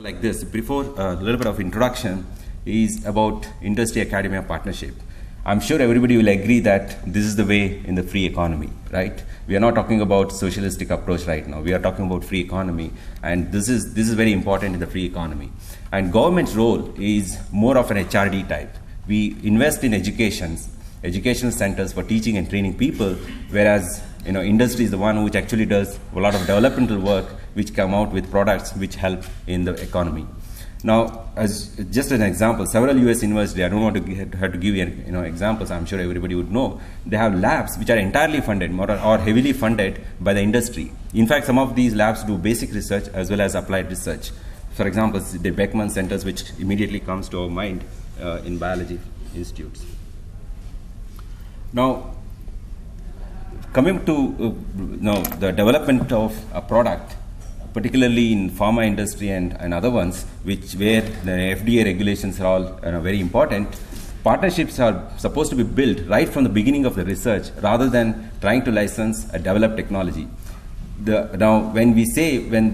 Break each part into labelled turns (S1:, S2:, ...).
S1: Like this, before a little bit of introduction is about industry academia partnership. I'm sure everybody will agree that this is the way in the free economy, right? We are not talking about socialistic approach right now. We are talking about free economy, and this is very important in the free economy. And government's role is more of an HRD type. We invest in educational centers for teaching and training people, whereas industry is the one which actually does a lot of developmental work, which come out with products which help in the economy. Now, as just an example, several US universities, I don't want to have to give you examples, I'm sure everybody would know, they have labs which are entirely funded or heavily funded by the industry. In fact, some of these labs do basic research as well as applied research. For example, the Beckman centers, which immediately comes to our mind in biology institutes. Now, coming to the development of a product, particularly in pharma industry and other ones, where the FDA regulations are all very important, partnerships are supposed to be built right from the beginning of the research rather than trying to license a developed technology. Now, when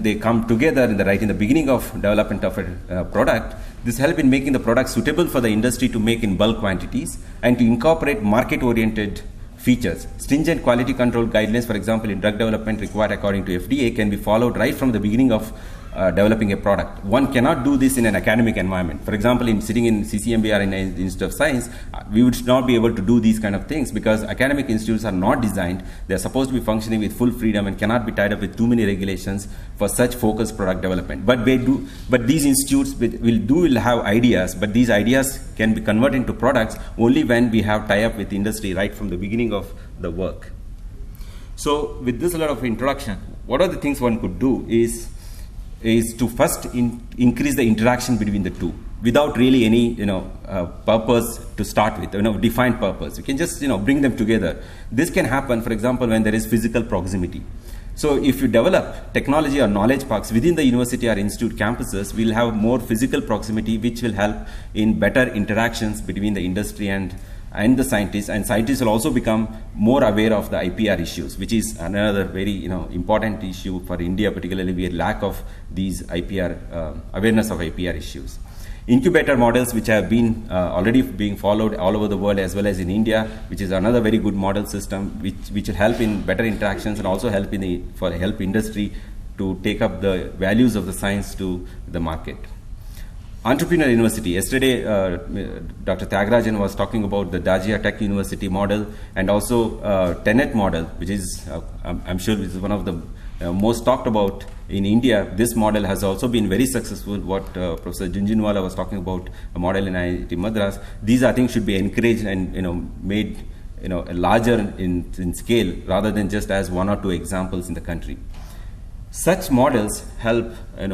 S1: they come together in the beginning of development of a product, this helps in making the product suitable for the industry to make in bulk quantities and to incorporate market-oriented features. Stringent quality control guidelines, for example, in drug development required according to FDA, can be followed right from the beginning of developing a product. One cannot do this in an academic environment. For example, sitting in CCMB or in an Institute of Science, we would not be able to do these kind of things because academic institutes are not designed. They are supposed to be functioning with full freedom and cannot be tied up with too many regulations for such focused product development. But these institutes will have ideas, but these ideas can be converted into products only when we have tie-up with industry right from the beginning of the work. So with this lot of introduction, what are the things one could do is to first increase the interaction between the two without really any purpose to start with, defined purpose. You can just bring them together. This can happen, for example, when there is physical proximity. So if you develop technology or knowledge parks within the university or institute campuses, we'll have more physical proximity, which will help in better interactions between the industry and the scientists, and scientists will also become more aware of the IPR issues, which is another very important issue for India, particularly where lack of these IPR awareness of IPR issues. Incubator models, which have been already being followed all over the world as well as in India, which is another very good model system, which will help in better interactions and also help help industry to take up the values of the science to the market. Entrepreneur University. Yesterday, Dr. Tyagarajan was talking about the Dajia Tech University model and also Tenet model, which is, I'm sure, is one of the most talked about in India. This model has also been very successful. What Professor Junjunwala was talking about, a model in IIT Madras. These, I think, should be encouraged and made larger in scale rather than just as one or two examples in the country. Such models help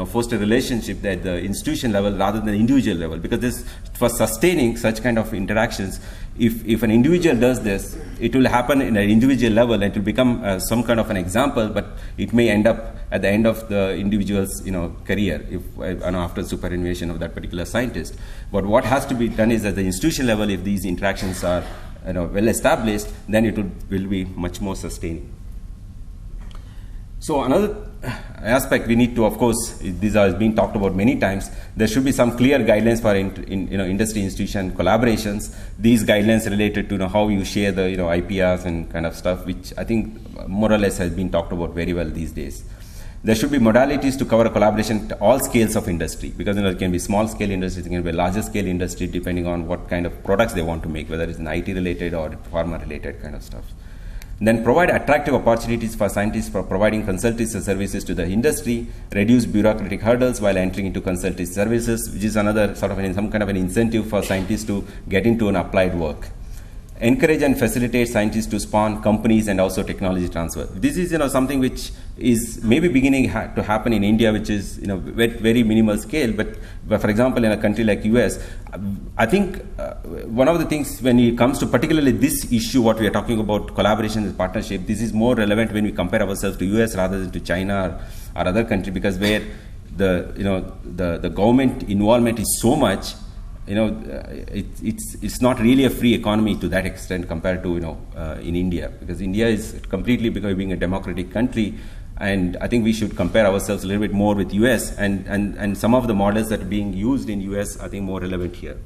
S1: foster relationship at the institution level rather than the individual level, because for sustaining such kind of interactions, if an individual does this, it will happen in an individual level and it will become some kind of an example, but it may end up at the end of the individual's career after superannuation of that particular scientist. But what has to be done is at the institution level, if these interactions are well established, then it will be much more sustaining. So another aspect we need to, of course, these are being talked about many times, there should be some clear guidelines for industry institution collaborations. These guidelines related to how you share the IPRs and kind of stuff, which I think more or less has been talked about very well these days. There should be modalities to cover a collaboration at all scales of industry, because it can be small scale industry, it can be larger scale industry, depending on what kind of products they want to make, whether it's an IT related or pharma related kind of stuff. Then provide attractive opportunities for scientists for providing consultancy services to the industry, reduce bureaucratic hurdles while entering into consultancy services, which is another sort of some kind of an incentive for scientists to get into an applied work. Encourage and facilitate scientists to spawn companies and also technology transfer. This is something which is maybe beginning to happen in India, which is very minimal scale. But for example, in a country like US, I think one of the things when it comes to particularly this issue, what we are talking about, collaboration and partnership, this is more relevant when we compare ourselves to US rather than to China or other country, because where the government involvement is so much. It's not really a free economy to that extent compared to in India, because India is completely becoming a democratic country, And I think we should compare ourselves a little bit more with US, and some of the models that are being used in US, I think more relevant here.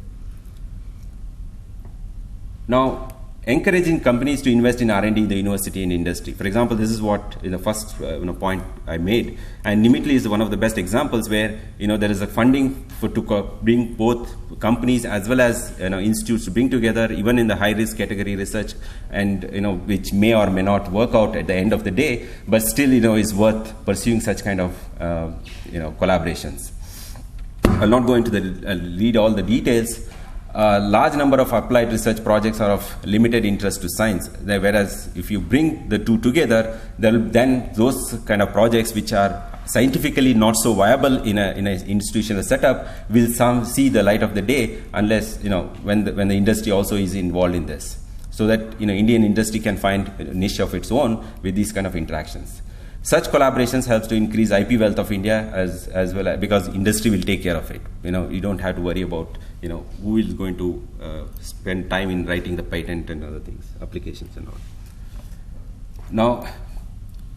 S1: Now, encouraging companies to invest in R&D in the university and industry. For example, this is what the first point I made, and Nimitli is one of the best examples where there is a funding to bring both companies as well as institutes to bring together, even in the high risk category research, and which may or may not work out at the end of the day, but still is worth pursuing such kind of collaborations. I'll not go into read all the details. Large number of applied research projects are of limited interest to science, whereas if you bring the two together, then those kind of projects which are scientifically not so viable in an institutional setup will see the light of the day, unless when the industry also is involved in this, so that Indian industry can find a niche of its own with these kind of interactions. Such collaborations helps to increase IP wealth of India as well, because industry will take care of it. You don't have to worry about who is going to spend time in writing the patent and other things, applications and all. Now,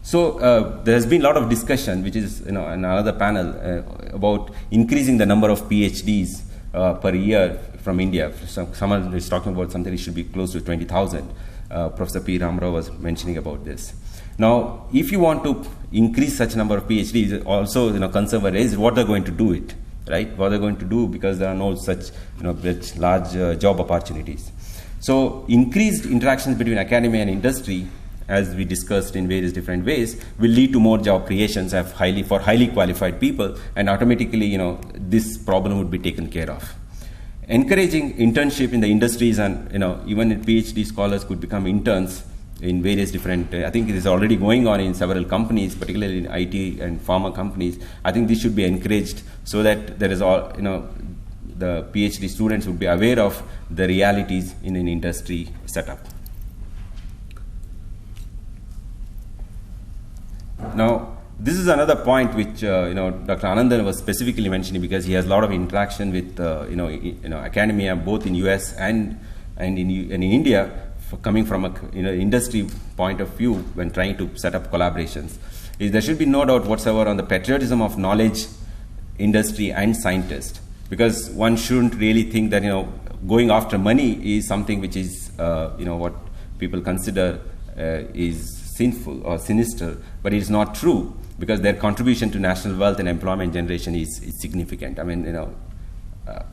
S1: so there has been a lot of discussion, which is another panel about increasing the number of PhDs per year from India. Someone is talking about something it should be close to 20,000. Professor P. Ramarao was mentioning about this. Now, if you want to increase such number of PhDs, also concern is what they're going to do it, right? What they're going to do, because there are no such large job opportunities. So, increased interactions between academia and industry, as we discussed in various different ways, will lead to more job creations for highly qualified people, and automatically, this problem would be taken care of. Encouraging internship in the industries, and even PhD scholars could become interns in various different, I think it is already going on in several companies, particularly in IT and pharma companies. I think this should be encouraged, so that there is all, the PhD students would be aware of the realities in an industry setup. Now, this is another point which Dr. Anandan was specifically mentioning, because he has a lot of interaction with academia, both in US and in India, coming from a industry point of view when trying to set up collaborations. There should be no doubt whatsoever on the patriotism of knowledge, industry, and scientists, because one shouldn't really think that going after money is something which is what people consider is sinful or sinister, but it is not true, because their contribution to national wealth and employment generation is significant. I mean,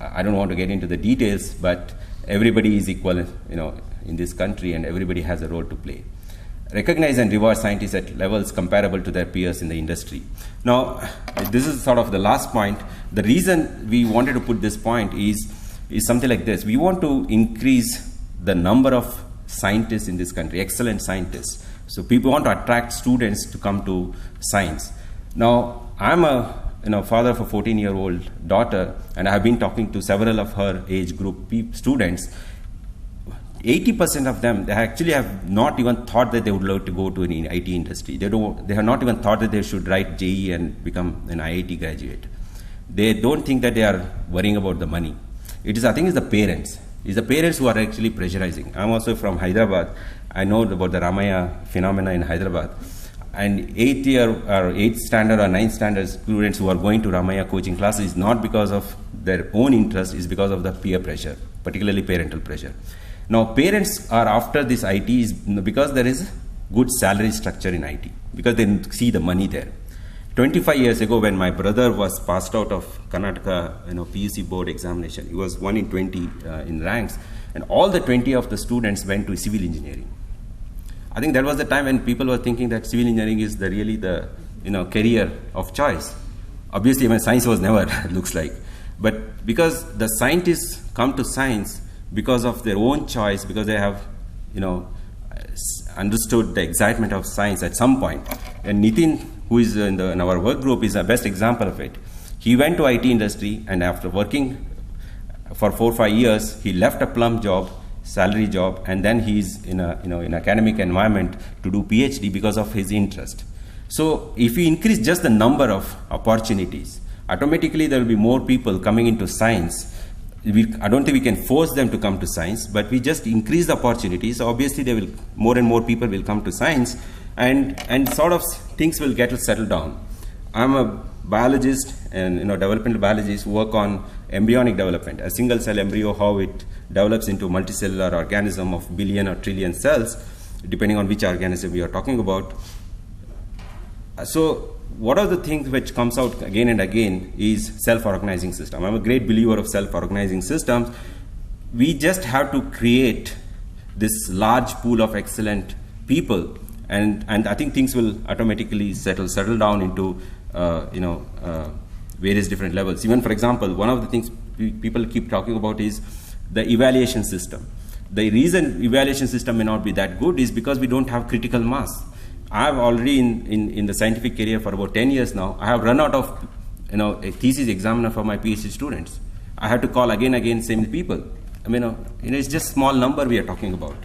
S1: I don't want to get into the details, but everybody is equal, in this country, and everybody has a role to play. Recognize and reward scientists at levels comparable to their peers in the industry. Now, this is sort of the last point. The reason we wanted to put this point is something like this. We want to increase the number of scientists in this country, excellent scientists. So people want to attract students to come to science. Now, I'm a father of a 14-year-old daughter, and I have been talking to several of her age group students. 80% of them, they actually have not even thought that they would love to go to an IT industry. They have not even thought that they should write JEE and become an IIT graduate. They don't think that they are worrying about the money. I think it's the parents. It's the parents who are actually pressurizing. I'm also from Hyderabad. I know about the Ramaya phenomena in Hyderabad. And 8th standard or 9th standard students who are going to Ramaya coaching classes is not because of their own interest, it's because of the peer pressure, particularly parental pressure. Now, parents are after this IT because there is good salary structure in IT, because they see the money there. 25 years ago, when my brother was passed out of Karnataka PUC board examination, he was 1 in 20 in ranks, and all the 20 of the students went to civil engineering. I think that was the time when people were thinking that civil engineering is really the career of choice. Obviously, science was never, it looks like. But because the scientists come to science because of their own choice, because they have understood the excitement of science at some point. And Nitin, who is in our work group, is the best example of it. He went to IT industry, and after working for 4 or 5 years, he left a plum job, salary job, and then he's in an academic environment to do PhD because of his interest. So if we increase just the number of opportunities, automatically there will be more people coming into science. I don't think we can force them to come to science, but we just increase the opportunities. Obviously, more and more people will come to science, and sort of things will get settled down. I'm a biologist and developmental biologists work on embryonic development, a single cell embryo, how it develops into multicellular organism of billion or trillion cells, depending on which organism we are talking about. So what are the things which comes out again and again is self-organizing system. I'm a great believer of self-organizing systems. We just have to create this large pool of excellent people, and I think things will automatically settle down into various different levels. Even, for example, one of the things people keep talking about is the evaluation system. The reason evaluation system may not be that good is because we don't have critical mass. I have already in the scientific career for about 10 years now, I have run out of a thesis examiner for my PhD students. I have to call again same people. It's just small number we are talking about.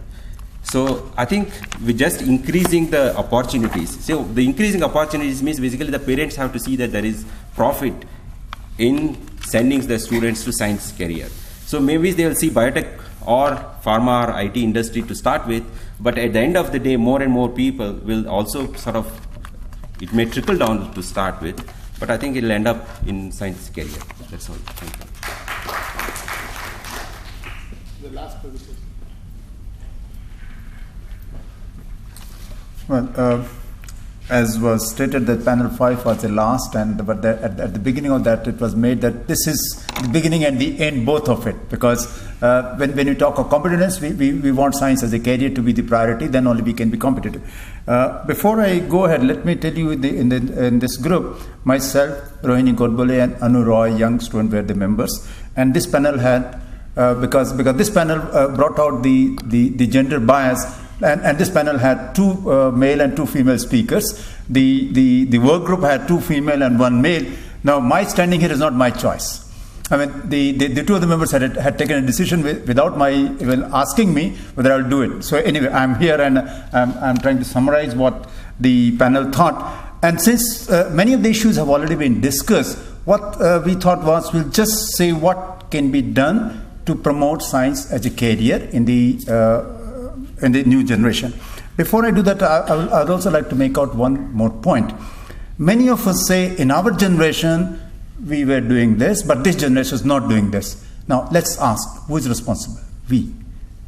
S1: So I think we're just increasing the opportunities. So the increasing opportunities means basically the parents have to see that there is profit in sending the students to science career. So maybe they will see biotech or pharma or IT industry to start with, but at the end of the day, more and more people will also it may trickle down to start with, but I think it will end up in science career. That's all. Thank you.
S2: The last question.
S3: Well, as was stated, that panel 5 was the last, but at the beginning of that, it was made that this is the beginning and the end, both of it. Because when we talk of competitiveness, we want science as a career to be the priority, then only we can be competitive. Before I go ahead, let me tell you in this group, myself, Rohini Godbole and Anu Roy, young student, were the members. And this panel had, because this panel brought out the gender bias, and this panel had 2 male and 2 female speakers. The work group had 2 female and 1 male. Now, my standing here is not my choice. The 2 of the members had taken a decision without even asking me whether I'll do it. So anyway, I'm here and I'm trying to summarize what the panel thought. And since many of the issues have already been discussed, what we thought was we'll just say what can be done to promote science as a career in the new generation. Before I do that, I'd also like to make out one more point. Many of us say, in our generation, we were doing this, but this generation is not doing this. Now, let's ask, who is responsible? We.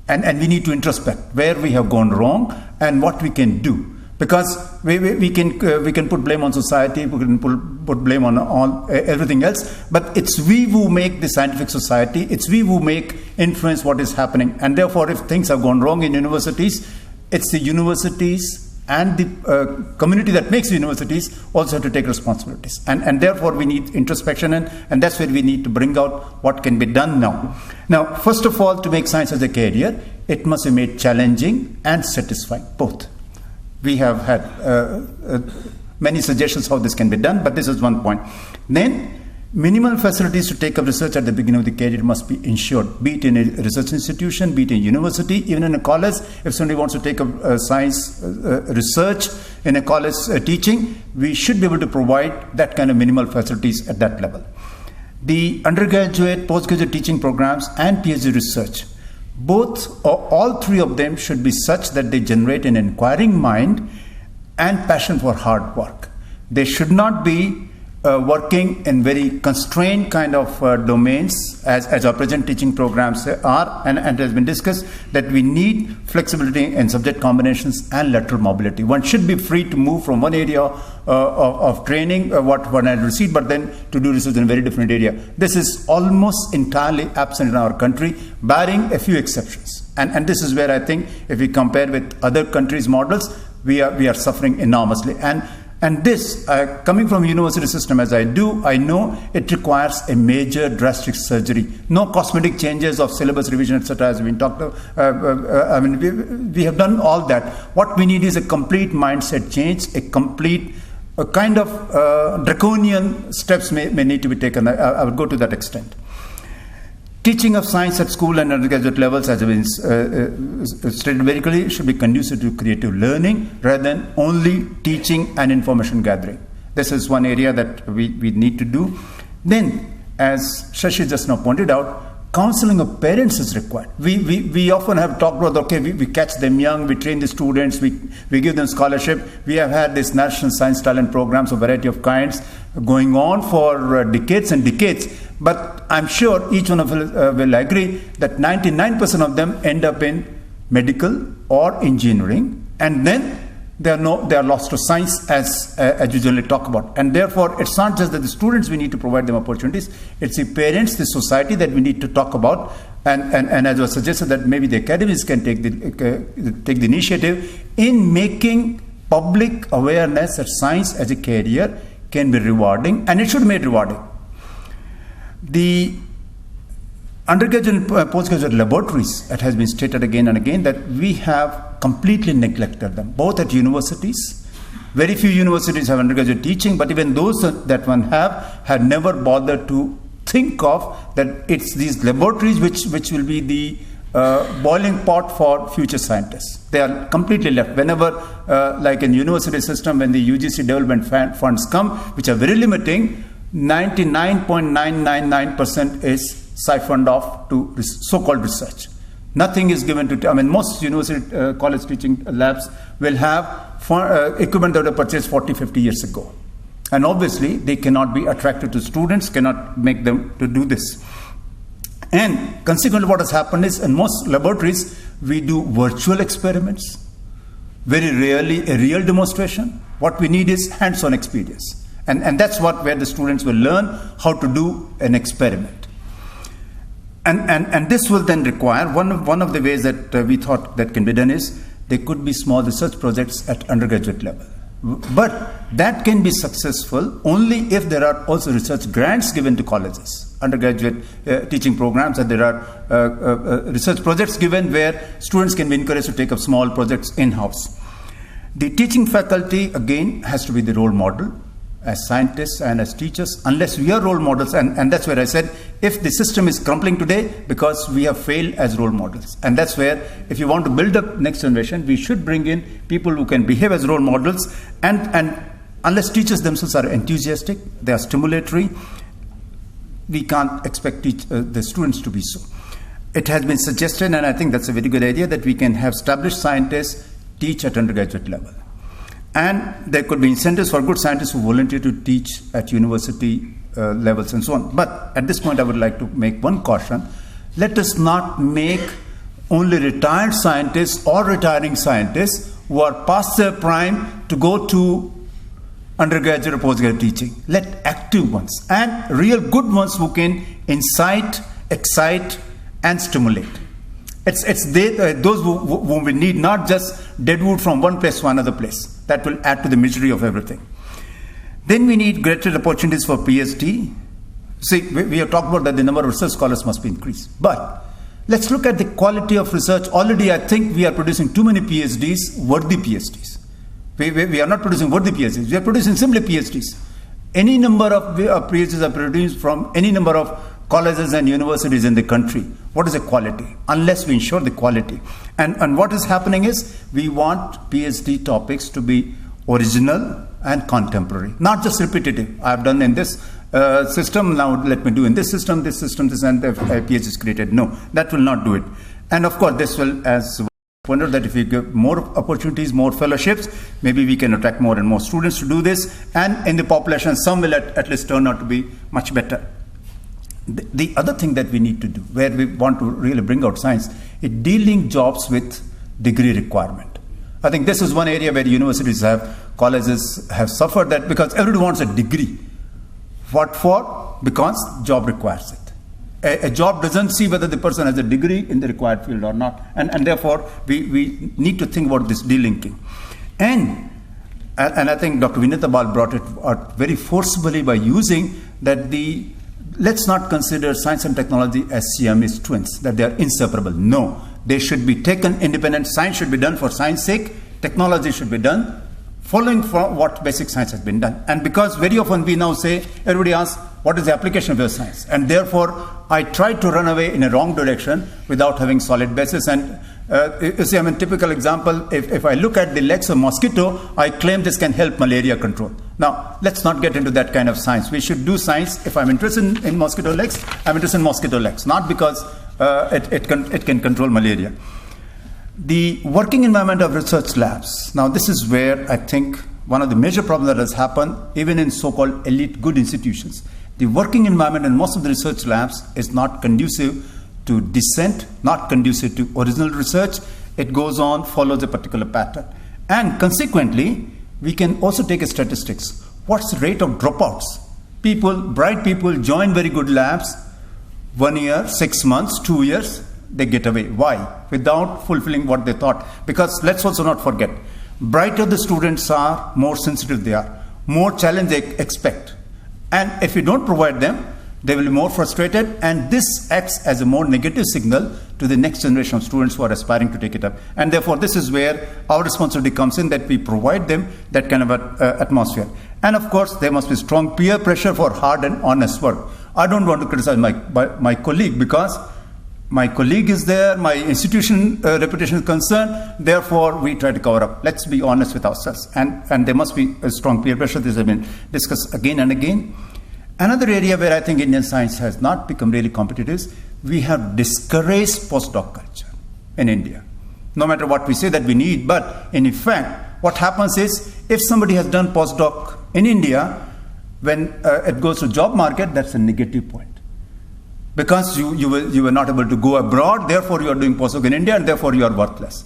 S3: And we need to introspect where we have gone wrong and what we can do. Because we can put blame on society, we can put blame on everything else, but it's we who make the scientific society, it's we who influence what is happening. And therefore, if things have gone wrong in universities, it's the universities and the community that makes universities also have to take responsibilities. And therefore, we need introspection, and that's where we need to bring out what can be done now. Now, first of all, to make science as a career, it must be made challenging and satisfying, both. We have had many suggestions how this can be done, but this is one point. Then, minimal facilities to take up research at the beginning of the career must be ensured, be it in a research institution, be it in a university, even in a college. If somebody wants to take up science research in a college teaching, we should be able to provide that kind of minimal facilities at that level. The undergraduate, postgraduate teaching programs and PhD research, both or all 3 of them should be such that they generate an inquiring mind and passion for hard work. They should not be working in very constrained kind of domains as our present teaching programs are, and it has been discussed that we need flexibility in subject combinations and lateral mobility. One should be free to move from one area of training, what one had received, but then to do research in a very different area. This is almost entirely absent in our country, barring a few exceptions. And this is where I think if we compare with other countries' models, we are suffering enormously. And this, coming from a university system as I do, I know it requires a major drastic surgery. No cosmetic changes of syllabus revision, etc. has been talked about. We have done all that. What we need is a complete mindset change, a kind of draconian steps may need to be taken. I would go to that extent. Teaching of science at school and undergraduate levels, as has been stated very clearly, should be conducive to creative learning rather than only teaching and information gathering. This is one area that we need to do. Then, as Shashi just now pointed out, counseling of parents is required. We often have talked about, okay, we catch them young, we train the students, we give them scholarship. We have had this National Science Talent programs of variety of kinds going on for decades and decades. But I'm sure each one of us will agree that 99% of them end up in medical or engineering, and then they are lost to science, as you generally talk about. And therefore, it's not just that the students we need to provide them opportunities, it's the parents, the society that we need to talk about. And as was suggested, that maybe the academies can take the initiative in making public awareness that science as a career can be rewarding, and it should be made rewarding. The undergraduate and postgraduate laboratories, it has been stated again and again that we have completely neglected them, both at universities. Very few universities have undergraduate teaching, but even those that one have never bothered to think of that it's these laboratories which will be the boiling pot for future scientists. They are completely left. Whenever, like in university system, when the UGC development funds come, which are very limiting, 99.999% is siphoned off to so-called research. Nothing is given to, most university college teaching labs will have equipment that were purchased 40, 50 years ago. And obviously, they cannot be attractive to students, cannot make them to do this. And consequently, what has happened is, in most laboratories, we do virtual experiments. Very rarely a real demonstration. What we need is hands-on experience. And that's where the students will learn how to do an experiment. And this will then require, one of the ways that we thought that can be done is, there could be small research projects at undergraduate level. But that can be successful only if there are also research grants given to colleges, undergraduate teaching programs, and there are research projects given where students can be encouraged to take up small projects in-house. The teaching faculty, again, has to be the role model as scientists and as teachers, unless we are role models. And that's where I said, if the system is crumbling today, because we have failed as role models. And that's where, if you want to build up next generation, we should bring in people who can behave as role models. And unless teachers themselves are enthusiastic, they are stimulatory, we can't expect the students to be so. It has been suggested, and I think that's a very good idea, that we can have established scientists teach at undergraduate level. And there could be incentives for good scientists who volunteer to teach at university levels and so on. But at this point, I would like to make one caution. Let us not make only retired scientists or retiring scientists who are past their prime to go to undergraduate or postgraduate teaching. Let active ones and real good ones who can incite, excite, and stimulate. It's those whom we need, not just deadwood from one place to another place. That will add to the misery of everything. Then we need greater opportunities for PhD. See, we have talked about that the number of research scholars must be increased. But let's look at the quality of research. Already, I think we are producing too many PhDs, worthy PhDs. We are not producing worthy PhDs. We are producing simply PhDs. Any number of PhDs are produced from any number of colleges and universities in the country. What is the quality? Unless we ensure the quality. And what is happening is, we want PhD topics to be original and contemporary, not just repetitive. I've done in this system, now let me do in this system, and the PhD is created. No, that will not do it. And of course, this will, as pointed, that if we give more opportunities, more fellowships, maybe we can attract more and more students to do this. And in the population, some will at least turn out to be much better. The other thing that we need to do, where we want to really bring out science, is dealing jobs with degree requirement. I think this is one area where universities colleges have suffered, that because everyone wants a degree. What for? Because job requires it. A job doesn't see whether the person has a degree in the required field or not. And therefore, we need to think about this delinking. And I think Dr. Vinita Bal brought it out very forcibly by using that let's not consider science and technology as Siamese twins, that they are inseparable. No, they should be taken independent. Science should be done for science sake. Technology should be done following from what basic science has been done. And because very often we now say, everybody asks, what is the application of your science? And therefore, I tried to run away in a wrong direction without having solid basis. And you see, I mean, typical example, if I look at the legs of mosquito, I claim this can help malaria control. Now, let's not get into that kind of science. We should do science. If I'm interested in mosquito legs, I'm interested in mosquito legs, not because it can control malaria. The working environment of research labs. Now, this is where I think one of the major problems that has happened, even in so-called elite good institutions. The working environment in most of the research labs is not conducive to dissent, not conducive to original research. It goes on, follows a particular pattern. And consequently, we can also take a statistics. What's the rate of dropouts? People, bright people join very good labs, 1 year, 6 months, 2 years, they get away. Why? Without fulfilling what they thought. Because let's also not forget, brighter the students are, more sensitive they are, more challenge they expect. And if you don't provide them, they will be more frustrated, and this acts as a more negative signal to the next generation of students who are aspiring to take it up. And therefore, this is where our responsibility comes in, that we provide them that kind of atmosphere. And of course, there must be strong peer pressure for hard and honest work. I don't want to criticize my colleague, because my colleague is there, my institution reputation is concerned, therefore we try to cover up. Let's be honest with ourselves. And there must be a strong peer pressure. This has been discussed again and again. Another area where I think Indian science has not become really competitive is we have discouraged postdoc culture in India. No matter what we say that we need, but in effect, what happens is, if somebody has done postdoc in India, when it goes to job market, that's a negative point. Because you were not able to go abroad, therefore you are doing postdoc in India, and therefore you are worthless.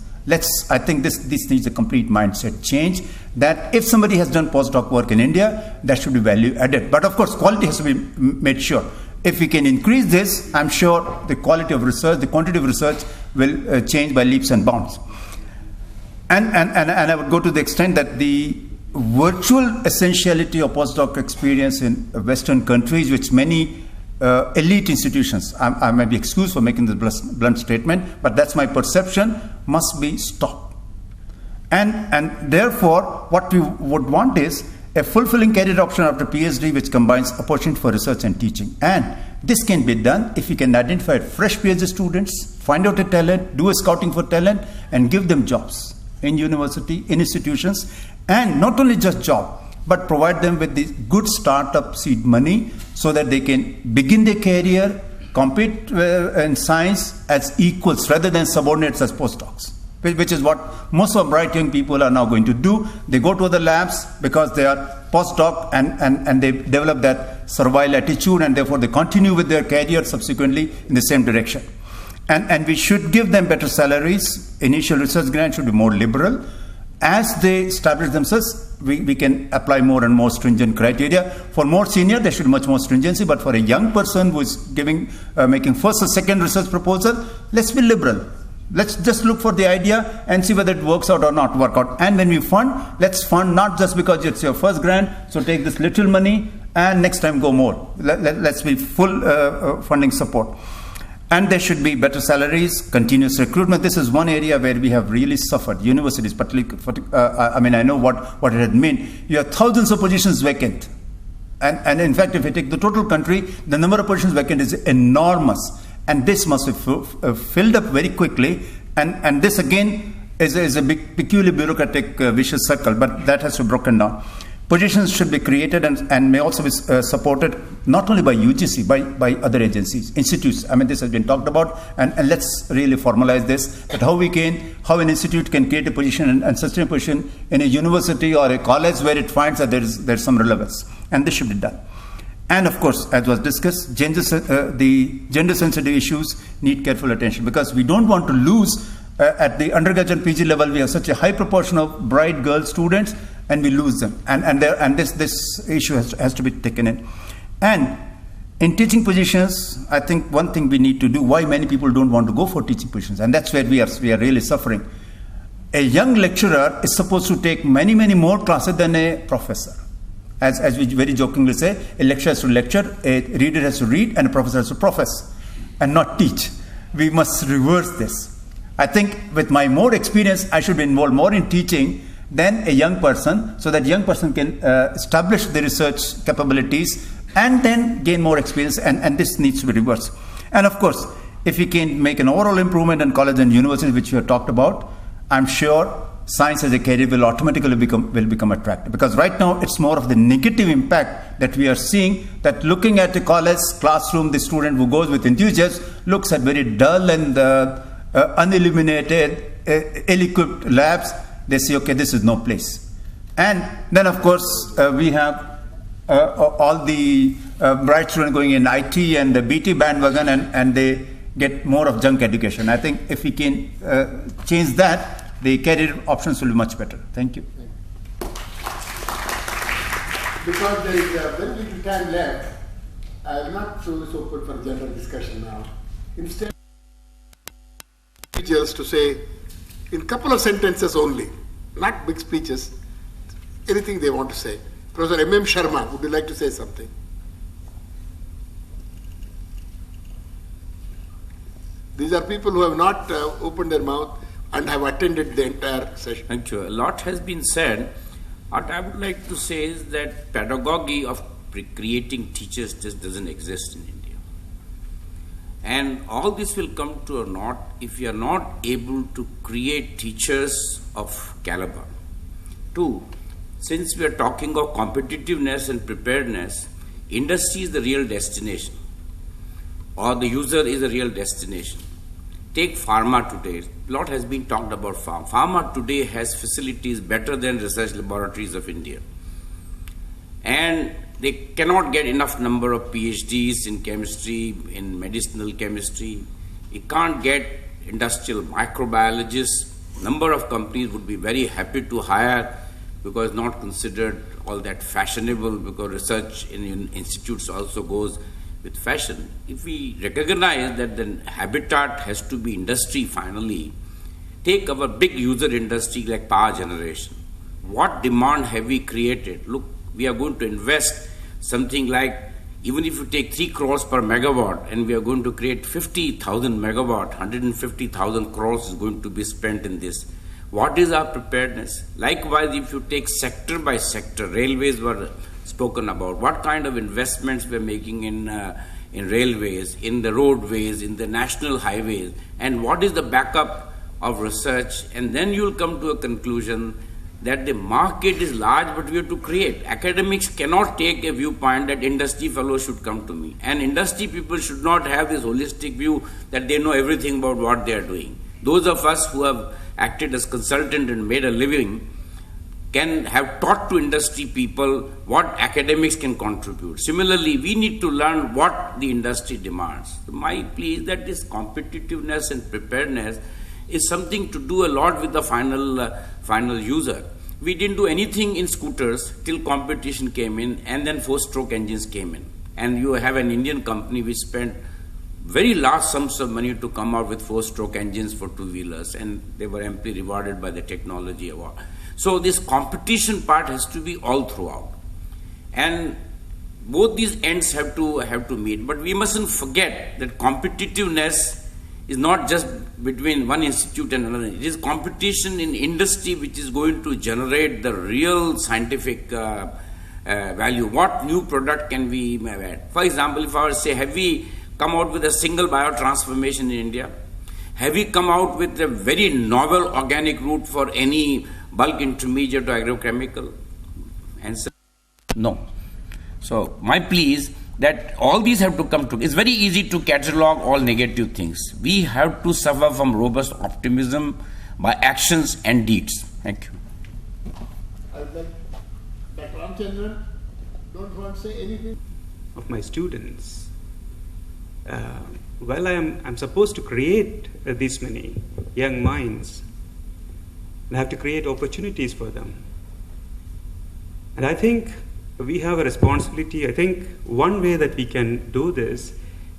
S3: I think this needs a complete mindset change, that if somebody has done postdoc work in India, that should be value added. But of course, quality has to be made sure. If we can increase this, I'm sure the quality of research, the quantity of research will change by leaps and bounds. And I would go to the extent that the virtual essentiality of postdoc experience in Western countries, which many elite institutions, I may be excused for making this blunt statement, but that's my perception, must be stopped. And therefore, what we would want is a fulfilling career option after PhD, which combines opportunity for research and teaching. And this can be done if we can identify fresh PhD students, find out a talent, do a scouting for talent, and give them jobs in university, in institutions, and not only just job, but provide them with the good startup seed money so that they can begin their career, compete in science as equals rather than subordinates as postdocs, which is what most of bright young people are now going to do. They go to other labs because they are postdoc, and they develop that servile attitude, and therefore they continue with their career subsequently in the same direction. And we should give them better salaries. Initial research grants should be more liberal. As they establish themselves, we can apply more and more stringent criteria. For more senior, there should be much more stringency. But for a young person who is making first or second research proposal, let's be liberal. Let's just look for the idea and see whether it works out or not work out. And when we fund, let's fund not just because it's your first grant, so take this little money and next time go more. Let's be full funding support. And there should be better salaries, continuous recruitment. This is one area where we have really suffered. Universities, particularly, I know what it had meant. You have thousands of positions vacant. And in fact, if you take the total country, the number of positions vacant is enormous. And this must be filled up very quickly. And this, again, is a big, peculiar bureaucratic vicious circle, but that has to be broken down. Positions should be created and may also be supported not only by UGC, by other agencies, institutes. I mean, this has been talked about, and let's really formalize this, that how an institute can create a position and sustain a position in a university or a college where it finds that there's some relevance. And this should be done. And of course, as was discussed, the gender-sensitive issues need careful attention, because we don't want to lose at the undergraduate PG level. We have such a high proportion of bright girl students, and we lose them. And this issue has to be taken in. And in teaching positions, I think one thing we need to do, why many people don't want to go for teaching positions, and that's where we are really suffering. A young lecturer is supposed to take many, many more classes than a professor. As we very jokingly say, a lecturer has to lecture, a reader has to read, and a professor has to profess and not teach. We must reverse this. I think with my more experience, I should be involved more in teaching than a young person, so that young person can establish the research capabilities and then gain more experience, and this needs to be reversed. And of course, if we can make an overall improvement in college and universities, which we have talked about, I'm sure science as a career will automatically become attractive. Because right now it's more of the negative impact that we are seeing, that looking at the college classroom, the student who goes with enthusiasm looks at very dull and unilluminated, ill-equipped labs. They say, okay, this is no place. And then of course we have all the bright students going in IT and the BT bandwagon, and they get more of junk education. I think if we can change that, the career options will be much better. Thank you.
S2: Because there is very little time left, I will not throw this open for general discussion now. Instead, teachers to say in a couple of sentences only, not big speeches, anything they want to say. Professor M.M. Sharma, would you like to say something? These are people who have not opened their mouth and have attended the entire session.
S4: Thank you. A lot has been said. What I would like to say is that pedagogy of creating teachers just doesn't exist in India. And all this will come to a naught if we are not able to create teachers of caliber. Two, since we are talking of competitiveness and preparedness, industry is the real destination, or the user is the real destination. Take pharma today. A lot has been talked about pharma. Pharma today has facilities better than research laboratories of India. And they cannot get enough number of PhDs in chemistry, in medicinal chemistry. You can't get industrial microbiologists. Number of companies would be very happy to hire, because not considered all that fashionable, because research in institutes also goes with fashion. If we recognize that the habitat has to be industry finally, take our big user industry like power generation. What demand have we created? Look, we are going to invest something like, even if you take 3 crores per megawatt, and we are going to create 50,000 megawatt, 150,000 crores is going to be spent in this. What is our preparedness? Likewise, if you take sector by sector, railways were spoken about. What kind of investments we are making in railways, in the roadways, in the national highways, and what is the backup of research? And then you will come to a conclusion that the market is large, but we have to create. Academics cannot take a viewpoint that industry fellows should come to me. And industry people should not have this holistic view that they know everything about what they are doing. Those of us who have acted as consultant and made a living can have taught to industry people what academics can contribute. Similarly, we need to learn what the industry demands. So my plea is that this competitiveness and preparedness is something to do a lot with the final user. We didn't do anything in scooters till competition came in, and then 4-stroke engines came in. And you have an Indian company which spent very large sums of money to come out with 4-stroke engines for two-wheelers, and they were amply rewarded by the technology award. So this competition part has to be all throughout. And both these ends have to meet. But we mustn't forget that competitiveness is not just between one institute and another. It is competition in industry which is going to generate the real scientific value. What new product can we add? For example, if I were to say, have we come out with a single biotransformation in India? Have we come out with a very novel organic route for any bulk intermediate or agrochemical? Answer: no. So my plea is that all these have to come together. It's very easy to catalog all negative things. We have to suffer from robust optimism by actions and deeds. Thank you.
S2: Dr. Ramchandran, don't want to say anything?
S5: Of my students. Well, I'm supposed to create these many young minds. I have to create opportunities for them. And I think we have a responsibility. I think one way that we can do this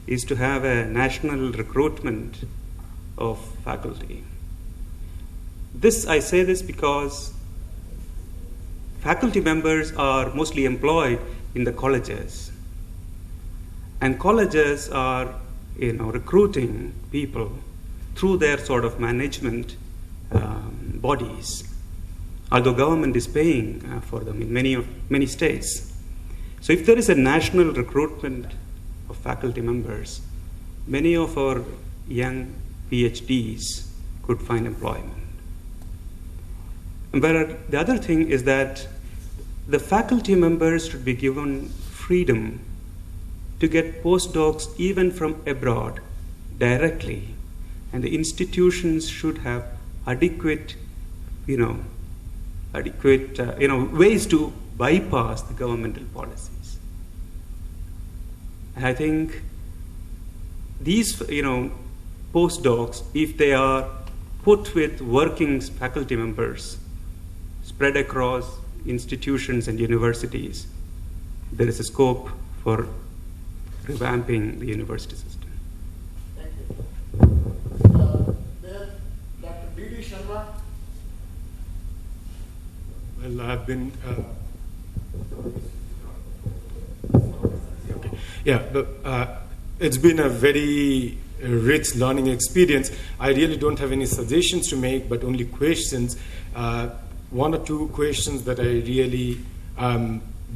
S5: is to have a national recruitment of faculty. I say this because faculty members are mostly employed in the colleges. And colleges are, recruiting people through their sort of management bodies, although government is paying for them in many states. So if there is a national recruitment of faculty members, many of our young PhDs could find employment. But the other thing is that the faculty members should be given freedom to get postdocs even from abroad directly, and the institutions should have adequate ways to bypass the governmental policies. And I think these, postdocs, if they are put with working faculty members spread across institutions and universities, there is a scope for revamping the university system.
S2: Thank you. There, Dr. D.D. Sharma.
S6: Well, I've been. Okay. Yeah, but it's been a very rich learning experience. I really don't have any suggestions to make, but only questions. One or two questions that I really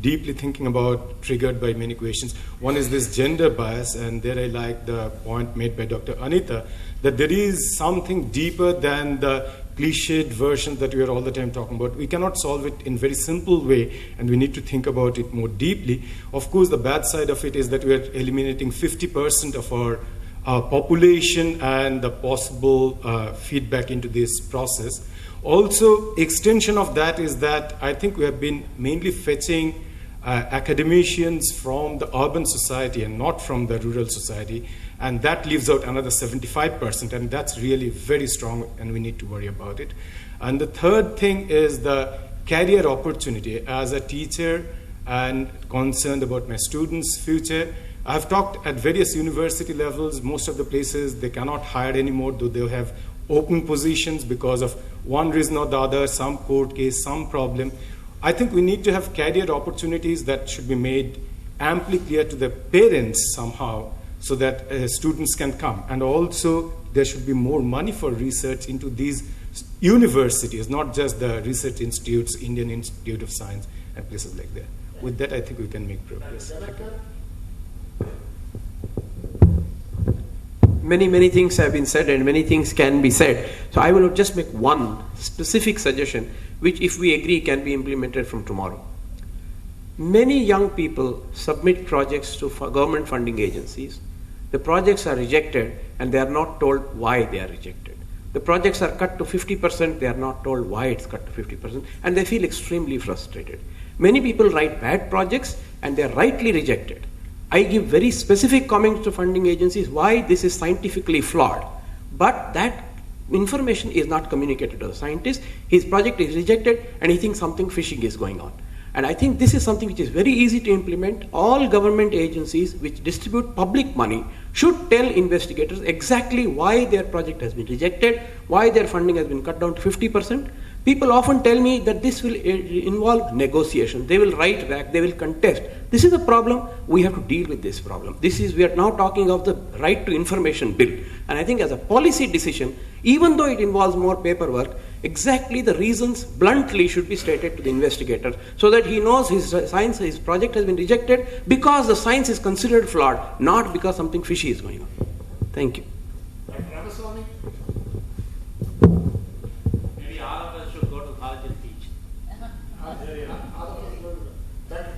S6: deeply thinking about, triggered by many questions. One is this gender bias, and there I like the point made by Dr. Anita, that there is something deeper than the cliched version that we are all the time talking about. We cannot solve it in very simple way, and we need to think about it more deeply. Of course, the bad side of it is that we are eliminating 50% of our population and the possible feedback into this process. Also, extension of that is that I think we have been mainly fetching academicians from the urban society and not from the rural society, and that leaves out another 75%, and that's really very strong, and we need to worry about it. And the third thing is the career opportunity. As a teacher and concerned about my students' future, I've talked at various university levels. Most of the places, they cannot hire anymore, though they have open positions because of one reason or the other, some court case, some problem. I think we need to have career opportunities that should be made amply clear to the parents somehow, so that students can come. And also, there should be more money for research into these universities, not just the research institutes, Indian Institute of Science, and places like that. With that, I think we can make progress.
S7: Many things have been said, and many things can be said. So I will just make one specific suggestion, which, if we agree, can be implemented from tomorrow. Many young people submit projects to government funding agencies. The projects are rejected, and they are not told why they are rejected. The projects are cut to 50%, they are not told why it's cut to 50%, and they feel extremely frustrated. Many people write bad projects, and they are rightly rejected. I give very specific comments to funding agencies why this is scientifically flawed, but that information is not communicated to the scientist. His project is rejected, and he thinks something fishy is going on. And I think this is something which is very easy to implement. All government agencies which distribute public money should tell investigators exactly why their project has been rejected, why their funding has been cut down to 50%. People often tell me that this will involve negotiation. They will write back, they will contest. This is a problem. We have to deal with this problem. We are now talking of the right to information bill. And I think as a policy decision, even though it involves more paperwork, exactly the reasons bluntly should be stated to the investigator, so that he knows his project has been rejected because the science is considered flawed, not because something fishy is going on. Thank you.
S4: Maybe all of us should go to college and teach.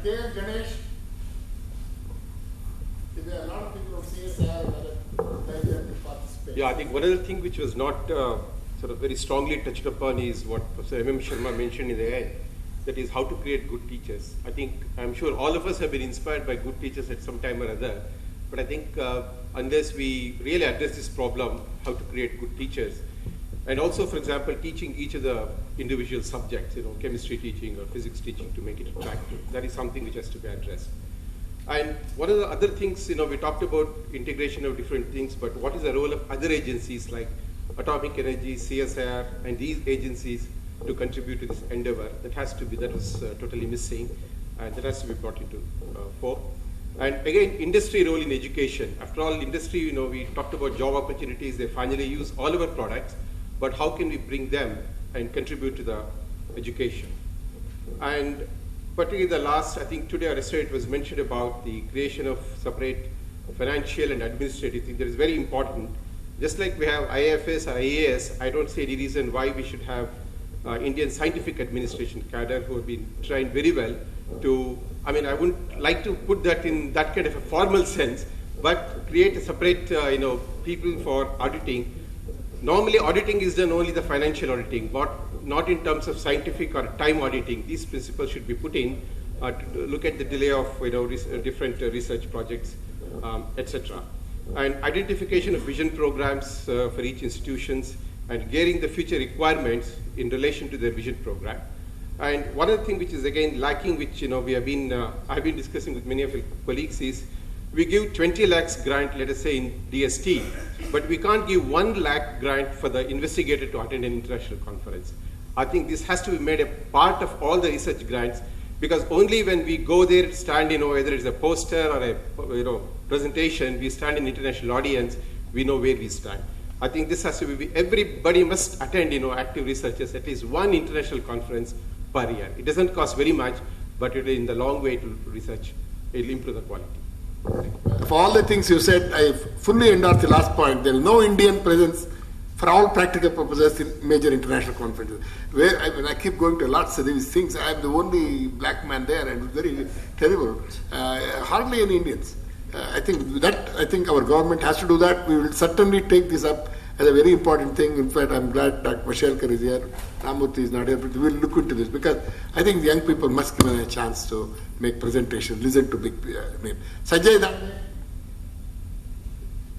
S2: Ganesh, there are a lot of people from CSR that participate.
S8: Yeah, I think one other thing which was not sort of very strongly touched upon is what Professor M.M. Sharma mentioned in the end, that is how to create good teachers. I'm sure all of us have been inspired by good teachers at some time or other, but I think unless we really address this problem, how to create good teachers, and also, for example, teaching each of the individual subjects, chemistry teaching or physics teaching to make it attractive, that is something which has to be addressed. And one of the other things, we talked about integration of different things, but what is the role of other agencies like Atomic Energy, CSR, and these agencies to contribute to this endeavor? That was totally missing, and that has to be brought into fore. And again, industry role in education. After all, industry, we talked about job opportunities. They finally use all of our products, but how can we bring them and contribute to the education? And particularly the last, I think today or yesterday it was mentioned about the creation of separate financial and administrative thing that is very important. Just like we have IFS or IAS, I don't see any reason why we should have Indian scientific administration cadre who have been trained very well to, I mean, I wouldn't like to put that in that kind of a formal sense, but create a separate, people for auditing. Normally auditing is done only the financial auditing, but not in terms of scientific or time auditing. These principles should be put in to look at the delay of different research projects, etc. And identification of vision programs for each institutions and gearing the future requirements in relation to their vision program. And one other thing which is again lacking, which we have been, I've been discussing with many of your colleagues, is we give 20 lakhs grant, let us say in DST, but we can't give 1 lakh grant for the investigator to attend an international conference. I think this has to be made a part of all the research grants, because only when we go there, stand, whether it's a poster or a presentation, we stand in international audience, we know where we stand. I think this has to be, everybody must attend, active researchers, at least one international conference per year. It doesn't cost very much, but it in the long way to research, it will improve the quality.
S2: For all the things you said, I fully endorse the last point. There is no Indian presence for all practical purposes in major international conferences. Where I keep going to lots of these things. I am the only black man there, and it's very terrible. Hardly any Indians. I think our government has to do that. We will certainly take this up as a very important thing. In fact, I'm glad Dr. Vashelkar is here, Ramurthy is not here, but we'll look into this, because I think the young people must give them a chance to make presentations, listen to big names. Sanjay Dande,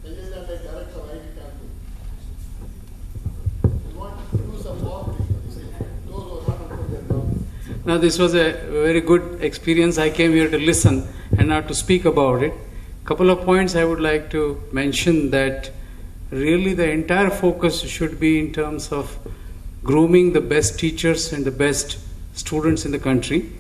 S2: Director of IT Campus. We want to do some more things. Those who are not put their down.
S9: Now, this was a very good experience. I came here to listen and not to speak about it. Couple of points I would like to mention, that really the entire focus should be in terms of grooming the best teachers and the best students in the country.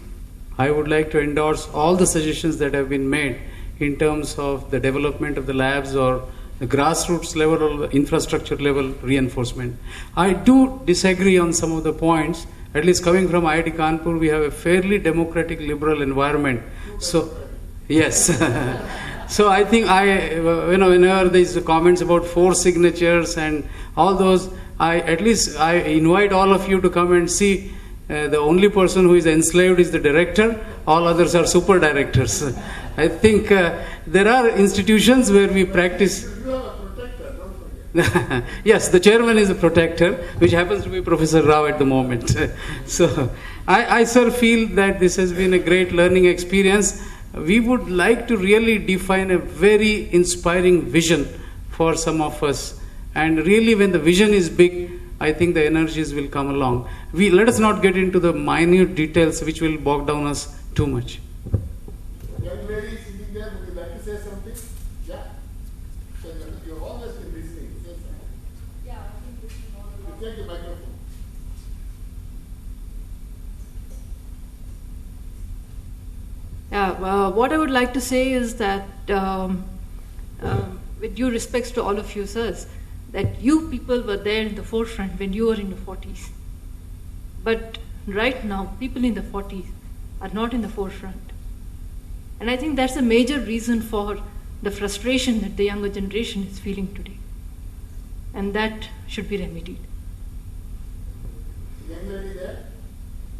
S9: I would like to endorse all the suggestions that have been made in terms of the development of the labs or the grassroots level or the infrastructure level reinforcement. I do disagree on some of the points. At least coming from IIT Kanpur, we have a fairly democratic liberal environment. So, yes. So I think whenever there's comments about 4 signatures and all those, I invite all of you to come and see. The only person who is enslaved is the director. All others are super directors. I think there are institutions where we practice. Yes, the chairman is a protector, which happens to be Professor Rao at the moment. So I sir feel that this has been a great learning experience. We would like to really define a very inspiring vision for some of us. And really when the vision is big, I think the energies will come along. Let us not get into the minute details which will bog down us too much.
S2: Young lady sitting there, would you like to say something? Yeah? So you've always been listening. Say something.
S10: Yeah, I think this is all about.
S2: Take the microphone.
S10: Yeah, what I would like to say is that, with due respects to all of you, sirs, that you people were there in the forefront when you were in the 40s. But right now, people in the 40s are not in the forefront. And I think that's a major reason for the frustration that the younger generation is feeling today. And that should be remedied.
S2: Young lady there?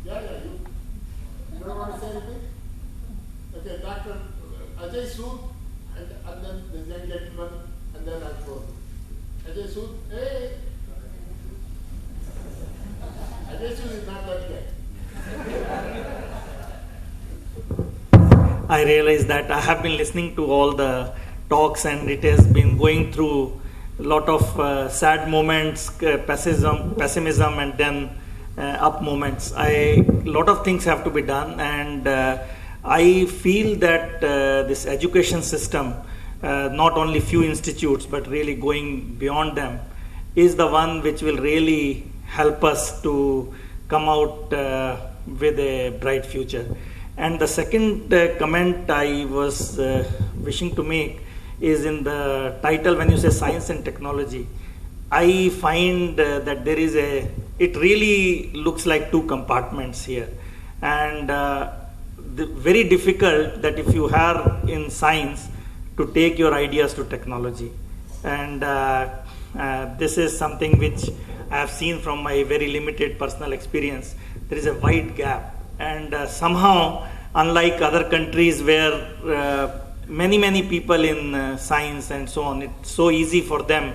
S2: Yeah, you. You don't want to say anything? Okay, Dr. Ajay Sood, and then the young gentleman, and then I'll close. Ajay Sood, hey! Ajay Sood is not that guy.
S11: I realize that I have been listening to all the talks, and it has been going through a lot of sad moments, pessimism, and then up moments. A lot of things have to be done, and I feel that this education system, not only few institutes, but really going beyond them, is the one which will really help us to come out with a bright future. And the second comment I was wishing to make is in the title when you say science and technology. I find that there is it really looks like 2 compartments here. And very difficult that if you are in science to take your ideas to technology. And this is something which I have seen from my very limited personal experience. There is a wide gap, and somehow, unlike other countries where many people in science and so on, it's so easy for them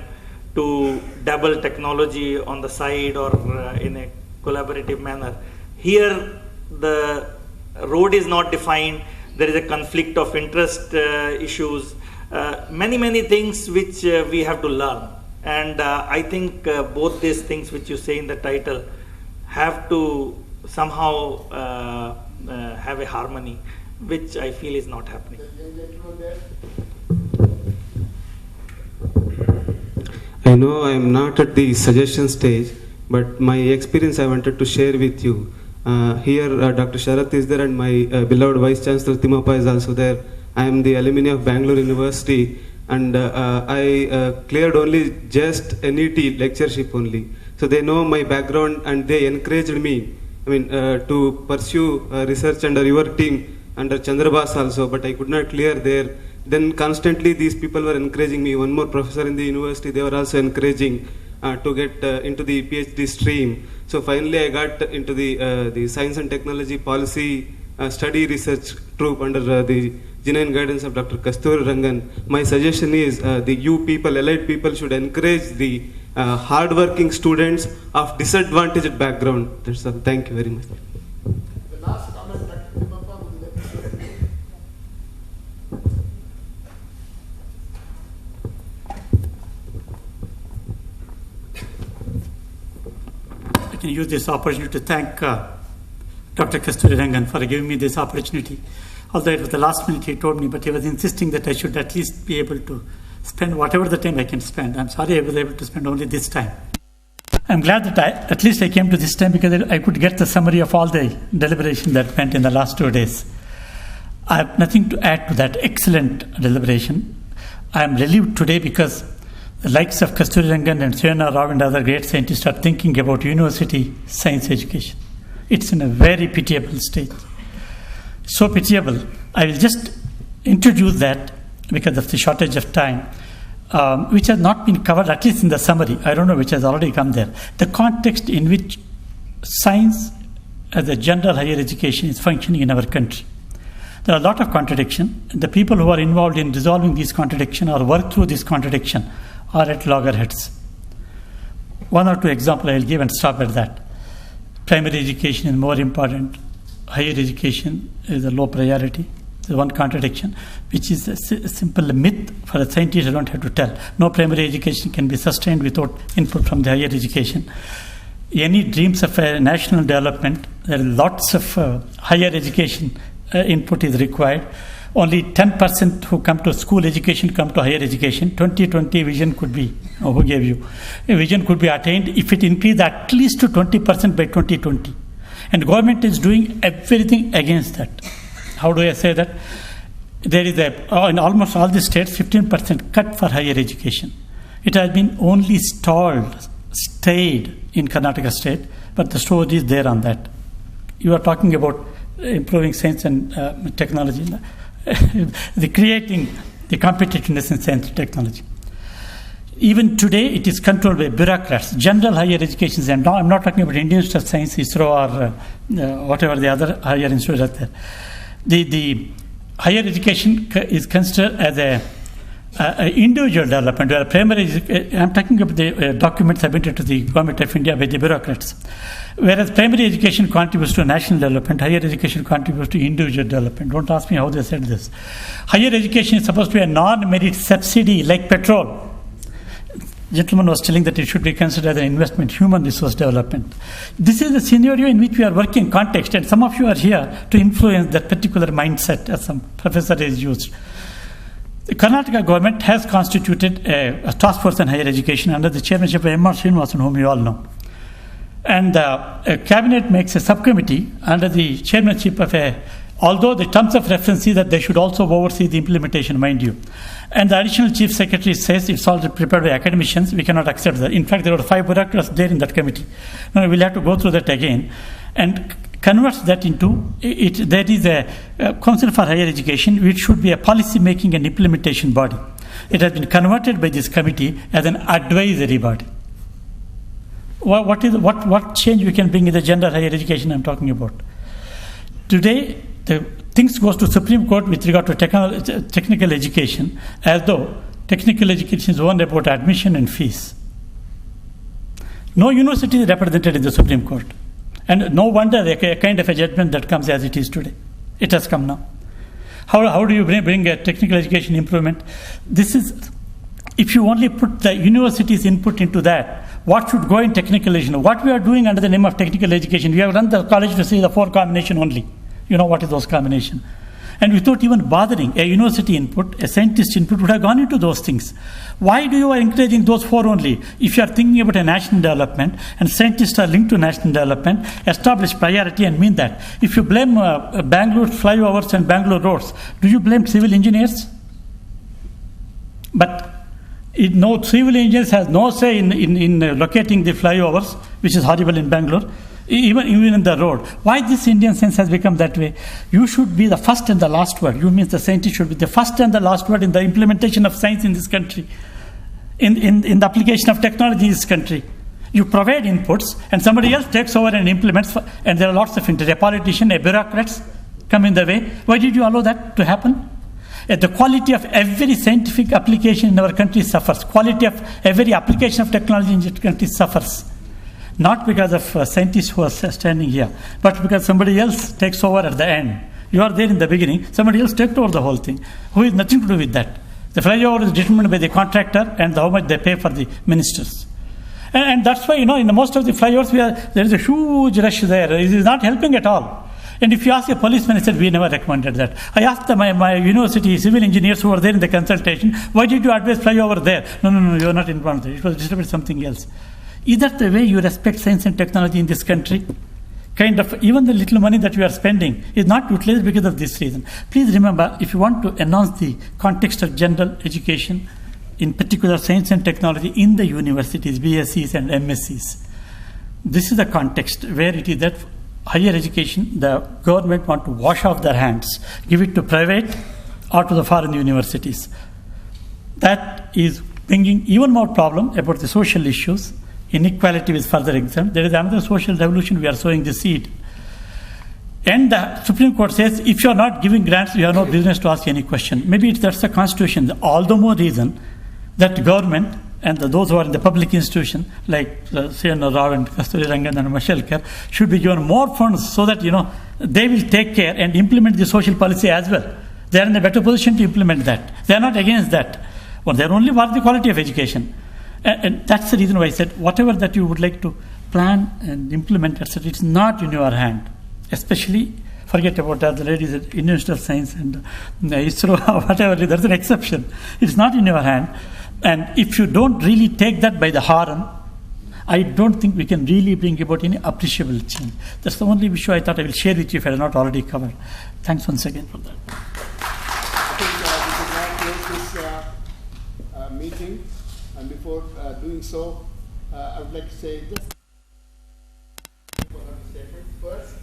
S11: to dabble technology on the side or in a collaborative manner. Here, the road is not defined. There is a conflict of interest issues. Many things which we have to learn. And I think both these things which you say in the title have to somehow have a harmony, which I feel is not happening.
S12: I know I am not at the suggestion stage, but my experience I wanted to share with you. Here Dr. Sharath is there, and my beloved Vice Chancellor Timappa is also there. I am the alumni of Bangalore University, and I cleared only just NET lectureship only. So they know my background, and they encouraged me, to pursue research under your team, under Chandrabas also, but I could not clear there. Then constantly these people were encouraging me. One more professor in the university, they were also encouraging to get into the PhD stream. So finally I got into the Science and Technology Policy Study Research Group under the genuine guidance of Dr. Kasturi Rangan. My suggestion is the you people, allied people, should encourage the hard-working students of disadvantaged background. That's all. Thank you very much.
S2: The last comment, Dr. Timappa, would you like
S13: I can use this opportunity to thank Dr. Kasturi Rangan for giving me this opportunity. Although it was the last minute he told me, but he was insisting that I should at least be able to spend whatever the time I can spend. I'm sorry I was able to spend only this time. I'm glad that at least I came to this time because I could get the summary of all the deliberation that went in the last 2 days. I have nothing to add to that excellent deliberation. I am relieved today because the likes of Kasturi Rangan and Srena Rao and other great scientists are thinking about university science education. It's in a very pitiable state. So pitiable. I will just introduce that because of the shortage of time, which has not been covered, at least in the summary. I don't know which has already come there. The context in which science as a general higher education is functioning in our country. There are a lot of contradiction. The people who are involved in resolving these contradiction or work through this contradiction are at loggerheads. 1 or 2 examples I will give and stop at that. Primary education is more important. Higher education is a low priority. There's one contradiction, which is a simple myth for a scientist. I don't have to tell. No primary education can be sustained without input from the higher education. Any dreams of a national development, there are lots of higher education input is required. Only 10% who come to school education come to higher education. 2020 vision could be, who gave you? A vision could be attained if it increased at least to 20% by 2020. And government is doing everything against that. How do I say that? There is in almost all the states, 15% cut for higher education. It has been only stayed in Karnataka state, but the story is there on that. You are talking about improving science and technology, creating the competitiveness in science and technology. Even today, it is controlled by bureaucrats. General higher education, and now I'm not talking about Indian Institute of Science, ISRO, or whatever the other higher institutes are there. The higher education is considered as a individual development, where primary. I'm talking about the documents submitted to the government of India by the bureaucrats. Whereas primary education contributes to national development, higher education contributes to individual development. Don't ask me how they said this. Higher education is supposed to be a non-merit subsidy like petrol. Gentleman was telling that it should be considered as an investment, human resource development. This is the scenario in which we are working, context, and some of you are here to influence that particular mindset, as some professor has used. The Karnataka government has constituted a task force on higher education under the chairmanship of M.R. Srinivasan, whom you all know. And a cabinet makes a subcommittee under the chairmanship of although the terms of reference is that they should also oversee the implementation, mind you. And the additional chief secretary says it's all prepared by academicians, we cannot accept that. In fact, there were 5 bureaucrats there in that committee. Now we'll have to go through that again. And converts that into, there is a Council for Higher Education, which should be a policy making and implementation body. It has been converted by this committee as an advisory body. What change we can bring in the gender higher education I'm talking about? Today, the things goes to Supreme Court with regard to technical education, as though technical education is only about admission and fees. No university is represented in the Supreme Court. And no wonder a kind of a judgment that comes as it is today. It has come now. How do you bring a technical education improvement? This is, if you only put the university's input into that, what should go in technical education? What we are doing under the name of technical education, we have run the college to see the 4 combination only. You know what is those combination? And without even bothering, a university input, a scientist input would have gone into those things. Why do you are encouraging those 4 only? If you are thinking about a national development, and scientists are linked to national development, establish priority and mean that. If you blame Bangalore flyovers and Bangalore roads, do you blame civil engineers? But no, civil engineers has no say in locating the flyovers, which is horrible in Bangalore, even in the road. Why this Indian sense has become that way? You should be the first and the last word. You means the scientist should be the first and the last word in the implementation of science in this country, in the application of technology in this country. You provide inputs and somebody else takes over and implements, and there are lots of a politician, a bureaucrats come in the way. Why did you allow that to happen? The quality of every scientific application in our country suffers. Quality of every application of technology in this country suffers. Not because of scientists who are standing here, but because somebody else takes over at the end. You are there in the beginning, somebody else takes over the whole thing, who has nothing to do with that. The flyover is determined by the contractor and how much they pay for the ministers. And that's why, in the most of the flyovers, there is a huge rush there. It is not helping at all. And if you ask a policeman, he said, we never recommended that. I asked my university civil engineers who were there in the consultation, why did you advise flyover there? No, you are not involved there. It was distributed something else. Is that the way you respect science and technology in this country? Kind of, even the little money that we are spending is not utilized because of this reason. Please remember, if you want to announce the context of general education, in particular science and technology in the universities, BScs and MScs, this is the context where it is that higher education, the government want to wash off their hands, give it to private or to the foreign universities. That is bringing even more problem about the social issues. Inequality is further examined. There is another social revolution we are sowing the seed. And the Supreme Court says, if you are not giving grants, you have no business to ask any question. Maybe that's the constitution. All the more reason that government and those who are in the public institution, like C.N. Rao and Kasturi Rangan and Mashelkar, should be given more funds so that, they will take care and implement the social policy as well. They are in a better position to implement that. They are not against that. Well, they are only for the quality of education. And that's the reason why I said, whatever that you would like to plan and implement, etc., it's not in your hand. Especially, forget about that, the ladies at Industrial Science and ISRO, whatever, there's an exception. It's not in your hand. And if you don't really take that by the horn, I don't think we can really bring about any appreciable change. That's the only issue I thought I will share with you if I had not already covered. Thanks once again for that.
S2: I think we should now close this meeting. And before doing so, I would like to say just one of the statements. First,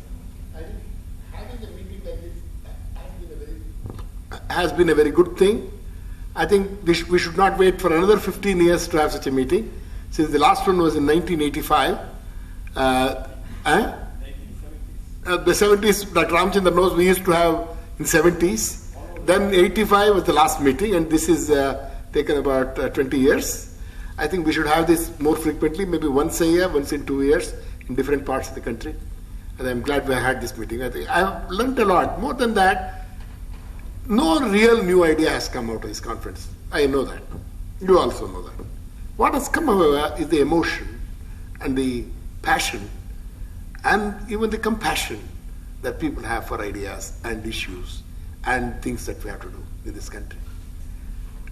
S2: I think having a meeting like this has been a very good thing. I think we should not wait for another 15 years to have such a meeting, since the last one was in 1985. The 70s, Dr. Ramchandra knows, we used to have in 70s. Then 85 was the last meeting, and this is taken about 20 years. I think we should have this more frequently, maybe once a year, once in 2 years, in different parts of the country. And I'm glad we had this meeting. I think I've learned a lot. More than that, no real new idea has come out of this conference. I know that. You also know that. What has come, however, is the emotion and the passion and even the compassion that people have for ideas and issues and things that we have to do in this country.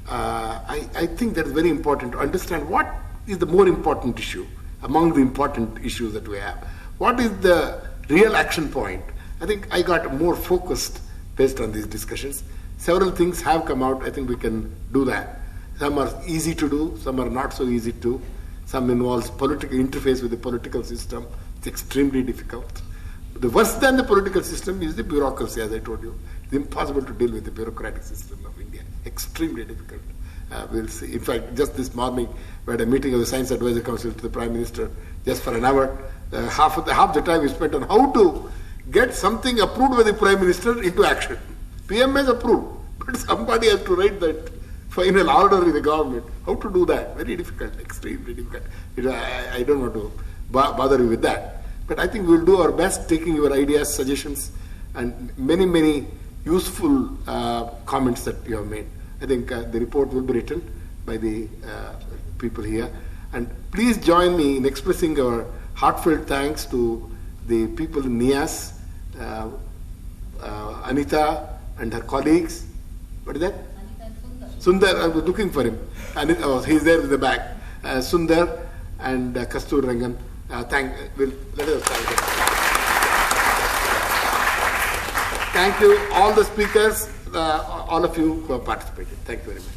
S2: I think that is very important to understand what is the more important issue among the important issues that we have. What is the real action point? I think I got more focused based on these discussions. Several things have come out. I think we can do that. Some are easy to do, some are not so easy to do. Some involves political interface with the political system. It's extremely difficult. The worse than the political system is the bureaucracy, as I told you. It's impossible to deal with the bureaucratic system of India. Extremely difficult. We'll see. In fact, just this morning, we had a meeting of the Science Advisory Council to the Prime Minister just for an hour. Half the time we spent on how to get something approved by the Prime Minister into action. PM has approved, but somebody has to write that final order in the government. How to do that? Very difficult, extremely difficult. I don't want to bother you with that. But I think we'll do our best taking your ideas, suggestions, and many, many useful comments that you have made. I think the report will be written by the people here. And please join me in expressing our heartfelt thanks to the people in NIAS, Anita and her colleagues. What is that? Sundar, I was looking for him. He's there in the back. Sundar and Kastur Rangan. Let us thank them. Thank you, all the speakers, all of you who have participated. Thank you very much.